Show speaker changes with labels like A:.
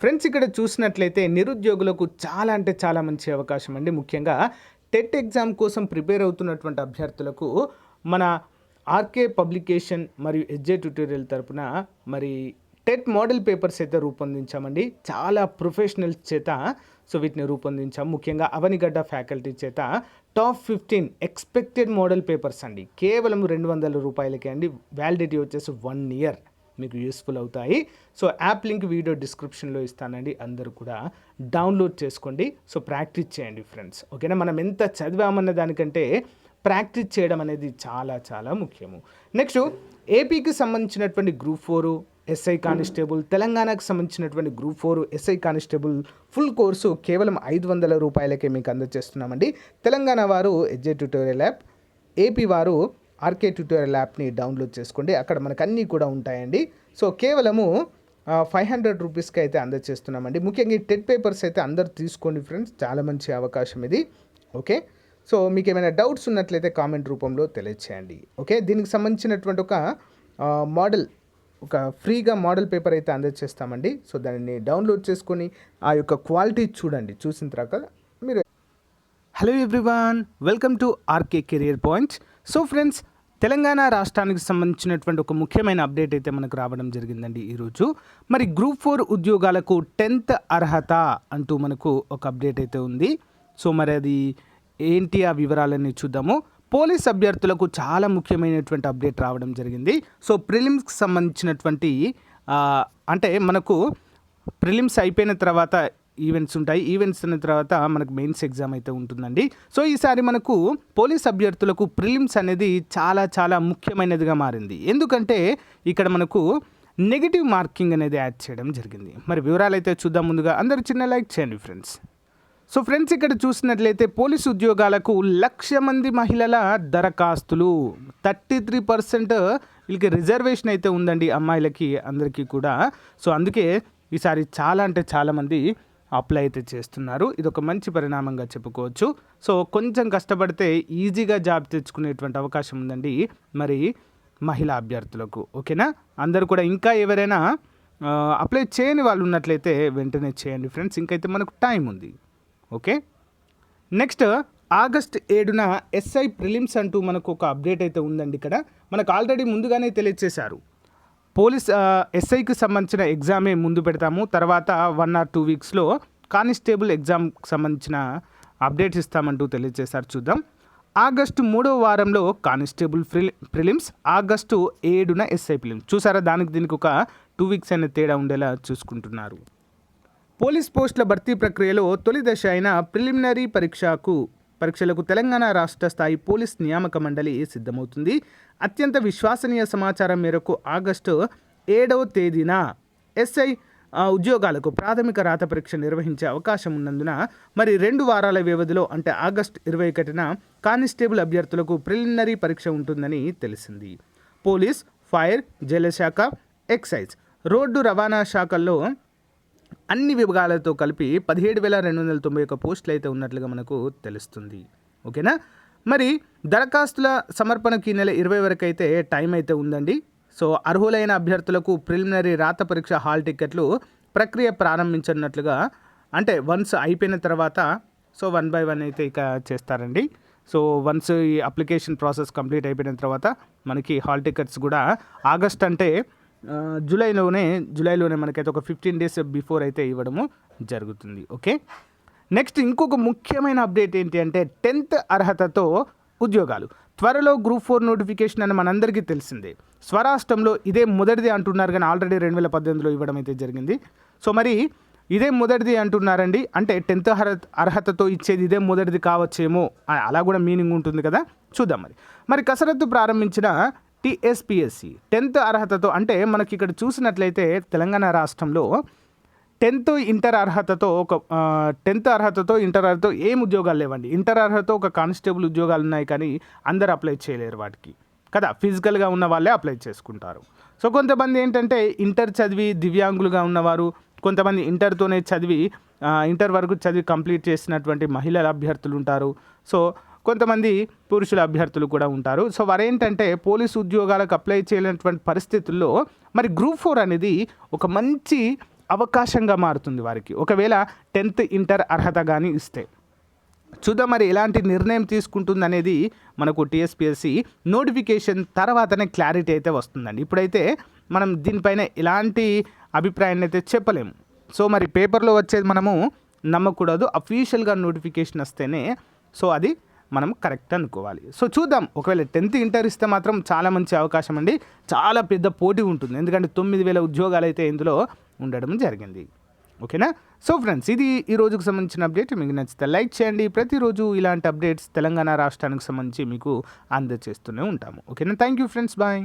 A: Friends ఇక్కడ చూసినట్లయితే నిరుద్యోగులకు చాలా అంటే చాలా మంచి అవకాశం అండి. ముఖ్యంగా టెట్ ఎగ్జామ్ కోసం ప్రిపేర్ అవుతున్నటువంటి అభ్యర్థులకు మన ఆర్కే పబ్లికేషన్ మరియు ఎడ్జే ట్యుటోరియల్ తరపున మరి టెట్ మోడల్ పేపర్స్ అయితే రూపొందించామండి. చాలా ప్రొఫెషనల్స్ చేత వీటిని రూపొందించాం. ముఖ్యంగా అవనిగడ్డ ఫ్యాకల్టీ చేత టాప్ 15 ఎక్స్పెక్టెడ్ మోడల్ పేపర్స్ అండి. కేవలం 200 రూపాయలకే అండి. వ్యాలిడిటీ వచ్చేసి 1 year మీకు యూస్ఫుల్ అవుతాయి. యాప్ లింక్ వీడియో డిస్క్రిప్షన్లో ఇస్తానండి. అందరూ కూడా డౌన్లోడ్ చేసుకోండి. ప్రాక్టీస్ చేయండి ఫ్రెండ్స్. ఓకేనా, మనం ఎంత చదివామన్న దానికంటే ప్రాక్టీస్ చేయడం అనేది చాలా చాలా ముఖ్యము. నెక్స్ట్ ఏపీకి సంబంధించినటువంటి Group-4 ఎస్ఐ కానిస్టేబుల్, తెలంగాణకు సంబంధించినటువంటి Group-4 SI constable full course కేవలం 500 రూపాయలకే మీకు అందజేస్తున్నామండి. తెలంగాణ వారు ఎడ్జే ట్యుటోరియల్ యాప్, ఏపీ వారు ఆర్కే ట్యుటోరియల్ యాప్ని డౌన్లోడ్ చేసుకోండి. అక్కడ మనకు అన్నీ కూడా ఉంటాయండి. కేవలము 500 రూపీస్కి అయితే అందజేస్తున్నామండి. ముఖ్యంగా ఈ టెట్ పేపర్స్ అయితే అందరు తీసుకోండి ఫ్రెండ్స్, చాలా మంచి అవకాశం ఇది. ఓకే, మీకు ఏమైనా డౌట్స్ ఉన్నట్లయితే కామెంట్ రూపంలో తెలియచేయండి. ఓకే, దీనికి సంబంధించినటువంటి ఒక ఫ్రీగా మోడల్ పేపర్ అయితే అందజేస్తామండి. దానిని డౌన్లోడ్ చేసుకొని ఆ యొక్క క్వాలిటీ చూడండి. చూసిన తర్వాత మీరు hello everyone, welcome to RK career points. Friends, Telangana రాష్ట్రానికి సంబంధించినటువంటి ఒక ముఖ్యమైన అప్డేట్ అయితే మనకు రావడం జరిగిందండి ఈరోజు. మరి Group-4 ఉద్యోగాలకు 10th అర్హత అంటూ మనకు ఒక అప్డేట్ అయితే ఉంది. మరి అది ఏంటి, ఆ వివరాలన్నీ చూద్దాము. పోలీస్ అభ్యర్థులకు చాలా ముఖ్యమైనటువంటి అప్డేట్ రావడం జరిగింది. ప్రిలిమ్స్కి సంబంధించినటువంటి అంటే మనకు ప్రిలిమ్స్ అయిపోయిన తర్వాత ఈవెంట్స్ ఉంటాయి. ఈవెంట్స్ అయిన తర్వాత మనకు మెయిన్స్ ఎగ్జామ్ అయితే ఉంటుందండి. ఈసారి మనకు పోలీస్ అభ్యర్థులకు ప్రిలిమ్స్ అనేది చాలా చాలా ముఖ్యమైనదిగా మారింది. ఎందుకంటే ఇక్కడ మనకు నెగిటివ్ మార్కింగ్ అనేది యాడ్ చేయడం జరిగింది. మరి వివరాలు అయితే చూద్దాం. ముందుగా అందరూ చిన్న లైక్ చేయండి ఫ్రెండ్స్. ఫ్రెండ్స్, ఇక్కడ చూసినట్లయితే పోలీసు ఉద్యోగాలకు 1,00,000 మంది మహిళల దరఖాస్తులు, 33% వీళ్ళకి రిజర్వేషన్ అయితే ఉందండి, అమ్మాయిలకి అందరికీ కూడా. అందుకే ఈసారి చాలా అంటే చాలామంది అప్లై అయితే చేస్తున్నారు. ఇది ఒక మంచి పరిణామంగా చెప్పుకోవచ్చు. కొంచెం కష్టపడితే ఈజీగా జాబ్ తెచ్చుకునేటువంటి అవకాశం ఉందండి మరి మహిళా అభ్యర్థులకు. ఓకేనా, అందరూ కూడా ఇంకా ఎవరైనా అప్లై చేయని వాళ్ళు ఉన్నట్లయితే వెంటనే చేయండి ఫ్రెండ్స్, ఇంకైతే మనకు టైం ఉంది. ఓకే, నెక్స్ట్ August 7న ఎస్ఐ ప్రిలిమ్స్ అంటూ మనకు ఒక అప్డేట్ అయితే ఉందండి. ఇక్కడ మనకు ఆల్రెడీ ముందుగానే తెలియజేశారు. పోలీస్ ఎస్ఐకి సంబంధించిన ఎగ్జామే ముందు పెడతాము, తర్వాత 1 or 2 వీక్స్లో కానిస్టేబుల్ ఎగ్జామ్కి సంబంధించిన అప్డేట్స్ ఇస్తామంటూ తెలియజేశారు. చూద్దాం. August 3వ వారంలో కానిస్టేబుల్ ప్రిలిమ్స్, August 7న ఎస్ఐ ప్రిలిమ్స్. చూసారా, దానికి దీనికి ఒక 2 వీక్స్ అనే తేడా ఉండేలా చూసుకుంటున్నారు. పోలీస్ పోస్టుల భర్తీ ప్రక్రియలో తొలి దశ అయిన ప్రిలిమినరీ పరీక్షలకు తెలంగాణ రాష్ట్ర స్థాయి పోలీస్ నియామక మండలి సిద్ధమవుతుంది. అత్యంత విశ్వసనీయ సమాచారం మేరకు August 7వ తేదీన ఎస్ఐ ఉద్యోగాలకు ప్రాథమిక రాత పరీక్ష నిర్వహించే అవకాశం ఉన్నందున మరి 2 వారాల వ్యవధిలో అంటే August 21న కానిస్టేబుల్ అభ్యర్థులకు ప్రిలిమినరీ పరీక్ష ఉంటుందని తెలిసింది. పోలీస్, ఫైర్, జైలు శాఖ, ఎక్సైజ్, రోడ్డు రవాణా శాఖల్లో అన్ని విభాగాలతో కలిపి 17,291 పోస్టులు అయితే ఉన్నట్లుగా మనకు తెలుస్తుంది. ఓకేనా, మరి దరఖాస్తుల సమర్పణకి ఈ నెల 20 వరకు అయితే టైం అయితే ఉందండి. అర్హులైన అభ్యర్థులకు ప్రిలిమినరీ రాత పరీక్ష హాల్ టికెట్లు ప్రక్రియ ప్రారంభించనున్నట్లుగా, అంటే వన్స్ అయిపోయిన తర్వాత 1 by 1 అయితే ఇక చేస్తారండి. వన్స్ ఈ అప్లికేషన్ ప్రాసెస్ కంప్లీట్ అయిపోయిన తర్వాత మనకి హాల్ టికెట్స్ కూడా ఆగస్ట్ అంటే జూలైలోనే మనకైతే ఒక 15 days బిఫోర్ అయితే ఇవ్వడము జరుగుతుంది. ఓకే, నెక్స్ట్ ఇంకొక ముఖ్యమైన అప్డేట్ ఏంటి అంటే 10th అర్హతతో ఉద్యోగాలు. త్వరలో Group-4 నోటిఫికేషన్ అని మనందరికీ తెలిసిందే. స్వరాష్ట్రంలో ఇదే మొదటిది అంటున్నారు, కానీ ఆల్రెడీ 2018లో ఇవ్వడం అయితే జరిగింది. మరి ఇదే మొదటిది అంటున్నారండి, అంటే 10th అర్హతతో ఇచ్చేది ఇదే మొదటిది కావచ్చేమో, అలా కూడా మీనింగ్ ఉంటుంది కదా. చూద్దాం. మరి కసరత్తు ప్రారంభించిన TSPSC 10th అర్హతతో, అంటే మనకి ఇక్కడ చూసినట్లయితే తెలంగాణ రాష్ట్రంలో 10th ఇంటర్ అర్హతతో ఇంటర్ అర్హతతో ఏం ఉద్యోగాలు లేవండి. ఇంటర్ అర్హతతో ఒక కానిస్టేబుల్ ఉద్యోగాలు ఉన్నాయి, కానీ అందరు అప్లై చేయలేరు వాటికి కదా. ఫిజికల్గా ఉన్న వాళ్ళే అప్లై చేసుకుంటారు. కొంతమంది ఏంటంటే ఇంటర్ చదివి దివ్యాంగులుగా ఉన్నవారు, కొంతమంది ఇంటర్తోనే ఇంటర్ వరకు చదివి కంప్లీట్ చేసినటువంటి మహిళల అభ్యర్థులు ఉంటారు. కొంతమంది పురుషుల అభ్యర్థులు కూడా ఉంటారు. వారు ఏంటంటే పోలీసు ఉద్యోగాలకు అప్లై చేయలేనటువంటి పరిస్థితుల్లో మరి Group-4 అనేది ఒక మంచి అవకాశంగా మారుతుంది వారికి, ఒకవేళ 10th ఇంటర్ అర్హత కానీ ఇస్తే. చూద్దాం మరి ఎలాంటి నిర్ణయం తీసుకుంటుంది అనేది మనకు టీఎస్పీఎస్సీ నోటిఫికేషన్ తర్వాతనే క్లారిటీ అయితే వస్తుందండి. ఇప్పుడైతే మనం దీనిపైన ఎలాంటి అభిప్రాయాన్ని అయితే చెప్పలేము. సో మరి పేపర్లో వచ్చేది మనము నమ్మకూడదు, అఫీషియల్గా నోటిఫికేషన్ వస్తేనే సో అది మనం కరెక్ట్ అనుకోవాలి. సో చూద్దాం, ఒకవేళ 10th ఇంటర్ ఇస్తే మాత్రం చాలా మంచి అవకాశం అండి, చాలా పెద్ద పోటీ ఉంటుంది, ఎందుకంటే 9,000 ఉద్యోగాలు అయితే ఇందులో ఉండడం జరిగింది. ఓకేనా? సో ఫ్రెండ్స్, ఇది ఈ రోజుకు సంబంధించిన అప్డేట్. మీకు నచ్చితే లైక్ చేయండి. ప్రతిరోజు ఇలాంటి అప్డేట్స్ తెలంగాణ రాష్ట్రానికి సంబంధించి మీకు అందజేస్తూనే ఉంటాము. ఓకేనా? Thank you friends, bye.